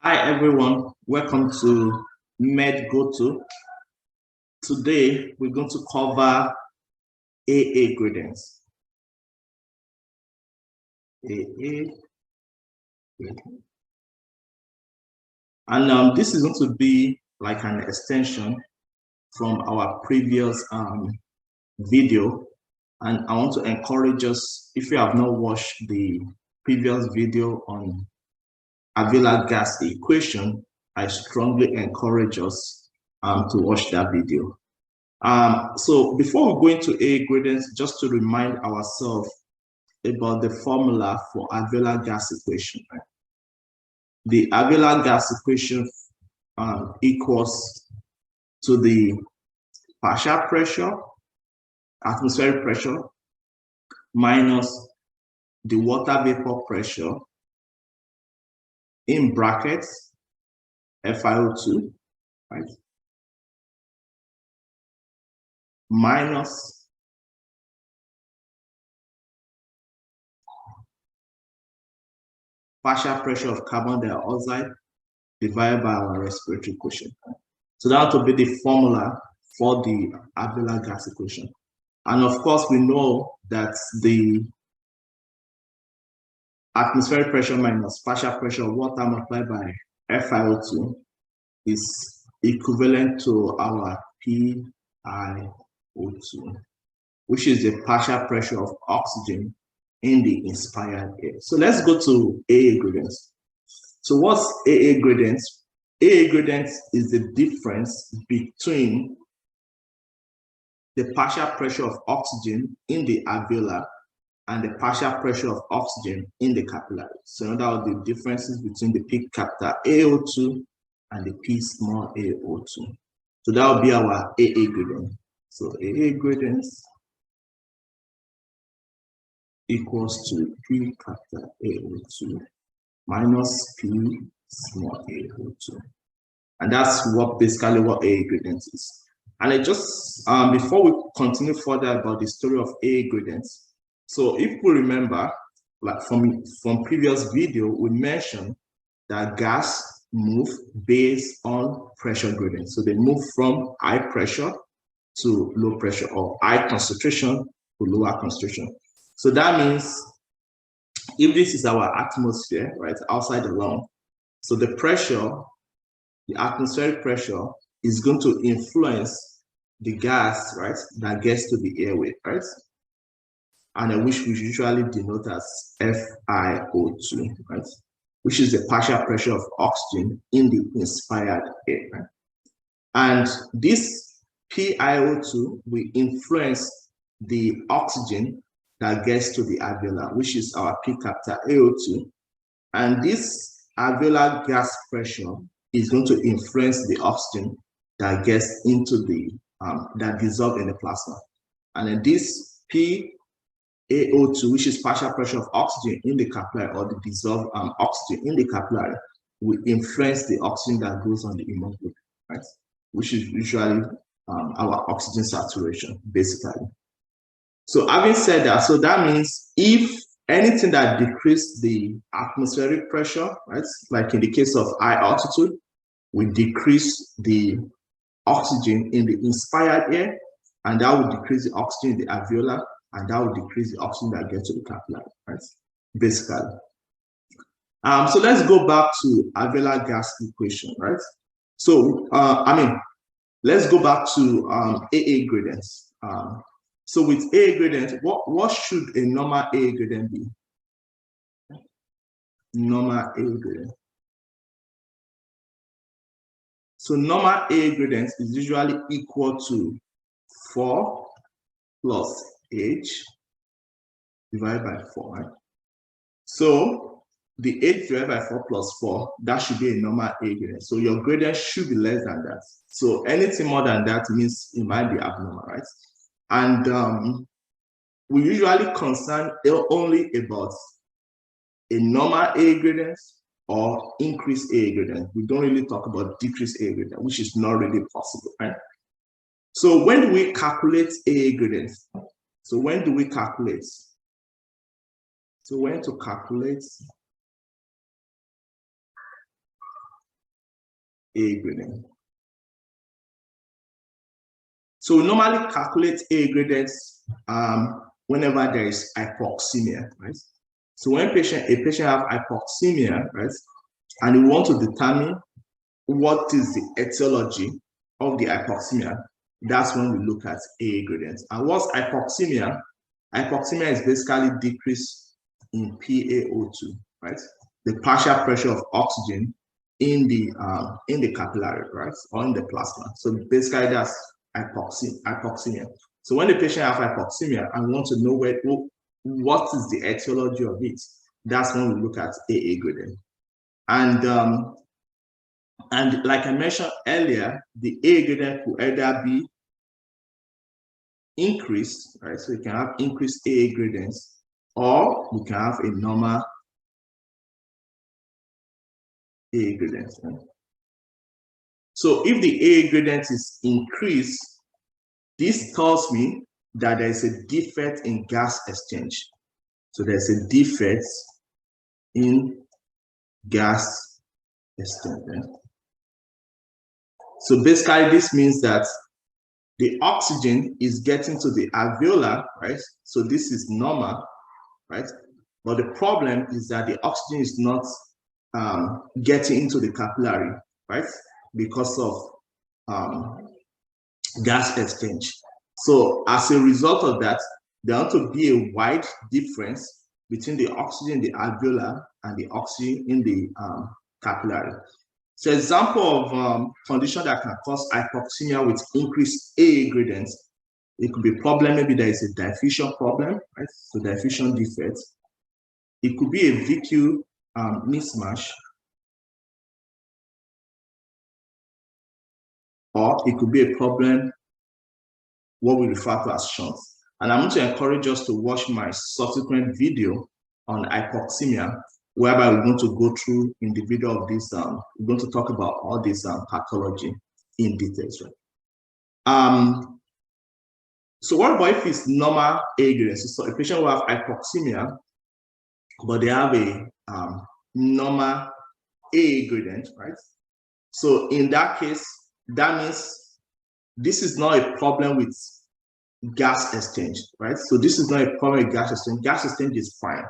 Hi everyone, welcome to MedGoTo. Today we're going to cover AA gradients. AA gradient. And this is going to be like an extension from our previous video. And I want to encourage us, if you have not watched the previous video on alveolar gas equation, I strongly encourage us to watch that video. So before we go into AA gradients, just to remind ourselves about the formula for alveolar gas equation. Right? The alveolar gas equation equals to the partial pressure, atmospheric pressure, minus the water vapor pressure in brackets FiO2, right? Minus partial pressure of carbon dioxide divided by our respiratory quotient. So that will be the formula for the alveolar gas equation. And of course, we know that the atmospheric pressure minus partial pressure of water multiplied by FiO2 is equivalent to our PiO2, which is the partial pressure of oxygen in the inspired air. So let's go to AA gradients. So what's AA gradients? AA gradients is the difference between the partial pressure of oxygen in the alveolar and the partial pressure of oxygen in the capillary. So in other words, the differences between the P capital AO2 and the P small AO2. So that will be our AA gradient. So AA gradients equals to P capital AO2 minus P small AO2. And that's basically what AA gradient is. And I just, before we continue further about the story of AA gradients, so if we remember, like from previous video, we mentioned that gas move based on pressure gradient. So they move from high pressure to low pressure, or high concentration to lower concentration. So that means if this is our atmosphere, right, outside the lung, so the pressure, the atmospheric pressure is going to influence the gas, right, that gets to the airway, right? And which we usually denote as FiO2, right? Which is the partial pressure of oxygen in the inspired air, right? And this PiO2 will influence the oxygen that gets to the alveolar, which is our P capital AO2. And this alveolar gas pressure is going to influence the oxygen that gets into the, that dissolves in the plasma. And then this PaO2, which is partial pressure of oxygen in the capillary, or the dissolved oxygen in the capillary, will influence the oxygen that goes on the hemoglobin, right? Which is usually our oxygen saturation, basically. So having said that, so that means if anything that decreases the atmospheric pressure, right, like in the case of high altitude, will decrease the oxygen in the inspired air, and that will decrease the oxygen in the alveolar, and that will decrease the oxygen that gets to the capillary, right? Basically. So let's go back to alveolar gas equation, right? So, let's go back to AA gradients. So with AA gradient, what should a normal AA gradient be? Normal AA gradient. So normal AA gradient is usually equal to 4 plus H divided by 4, right? So the H divided by 4 plus 4, that should be a normal AA gradient. So your gradient should be less than that. So anything more than that means it might be abnormal, right? And we usually concern only about a normal AA gradient or increased AA gradient. We don't really talk about decreased AA gradient, which is not really possible, right? So when do we calculate AA gradient? So when do we calculate? So when to calculate A gradient. So we normally calculate A gradients whenever there is hypoxemia, right? So when a patient have hypoxemia, right, and we want to determine what is the etiology of the hypoxemia, that's when we look at A gradients. And what's hypoxemia? Hypoxemia is basically decrease in PaO2, right? The partial pressure of oxygen in the capillary, right, or in the plasma. So basically that's hypoxemia. So when the patient has hypoxemia and want to know what is the etiology of it, that's when we look at AA gradient. And like I mentioned earlier, the A gradient could either be increased, right? So you can have increased AA gradients, or we can have a normal AA gradient. Right? So if the AA gradient is increased, this tells me that there is a defect in gas exchange. So there's a defect in gas exchange. Right? So basically, this means that the oxygen is getting to the alveolar, right? So this is normal, right? But the problem is that the oxygen is not getting into the capillary, right? Because of gas exchange. So as a result of that, there ought to be a wide difference between the oxygen in the alveolar and the oxygen in the capillary. So example of condition that can cause hypoxemia with increased AA gradients, it could be a problem, maybe there is a diffusion problem, right? So diffusion defect. It could be a VQ mismatch, or it could be a problem, what we refer to as shunt. And I'm going to encourage us to watch my subsequent video on hypoxemia, whereby we're going to go through in the video of this, we're going to talk about all this pathology in details. Right? So what about if it's normal A gradient? So a patient will have hypoxemia, but they have a normal A gradient, right? So in that case, that means this is not a problem with gas exchange, right? So this is not a problem with gas exchange. Gas exchange is fine.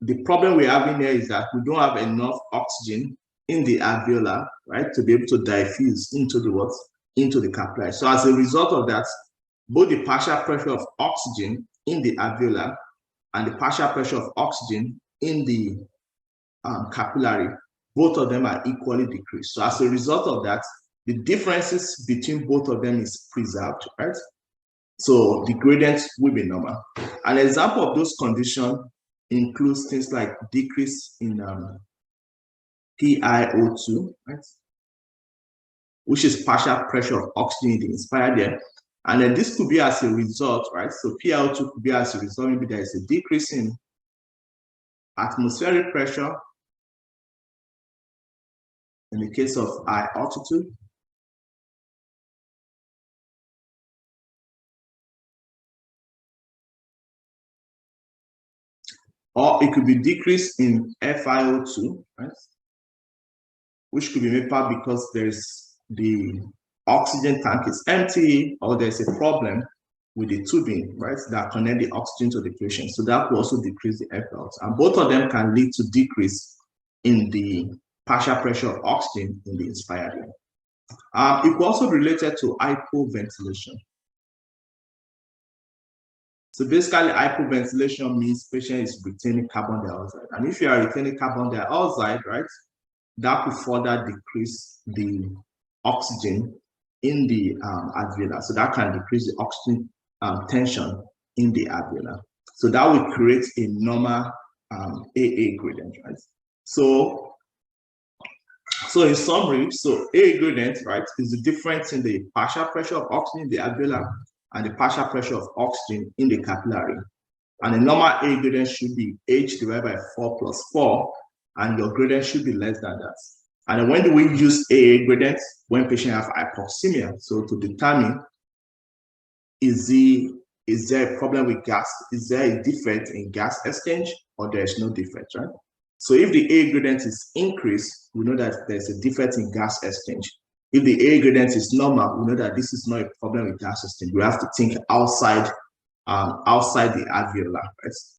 The problem we're having here is that we don't have enough oxygen in the alveolar, right, to be able to diffuse into the what? Into the capillary. So as a result of that, both the partial pressure of oxygen in the alveolar and the partial pressure of oxygen in the capillary, both of them are equally decreased. So as a result of that, the differences between both of them is preserved, right? So the gradient will be normal. An example of those conditions includes things like decrease in PiO2, right? Which is partial pressure of oxygen in the inspired air. And then this could be as a result, right? So PiO2 could be as a result, maybe there is a decrease in atmospheric pressure in the case of high altitude. Or it could be decrease in FiO2, right? Which could be made part because there's the oxygen tank is empty, or there's a problem with the tubing, right, that connect the oxygen to the patient. So that will also decrease the FiO2. And both of them can lead to decrease in the partial pressure of oxygen in the inspired air. It could also be related to hypoventilation. So basically, hypoventilation means patient is retaining carbon dioxide. And if you are retaining carbon dioxide, right, that could further decrease the oxygen in the alveolar. So that can decrease the oxygen tension in the alveolar. So that will create a normal AA gradient, right? So in summary, so AA gradient, right, is the difference in the partial pressure of oxygen in the alveolar and the partial pressure of oxygen in the capillary. And a normal AA gradient should be H divided by 4 plus 4, and your gradient should be less than that. And when do we use AA gradient? When patient have hypoxemia. So to determine, is there a problem with gas? Is there a defect in gas exchange, or there is no defect, right? So if the A gradient is increased, we know that there's a defect in gas exchange. If the A gradient is normal, we know that this is not a problem with gas exchange. We have to think outside the alveolar, right?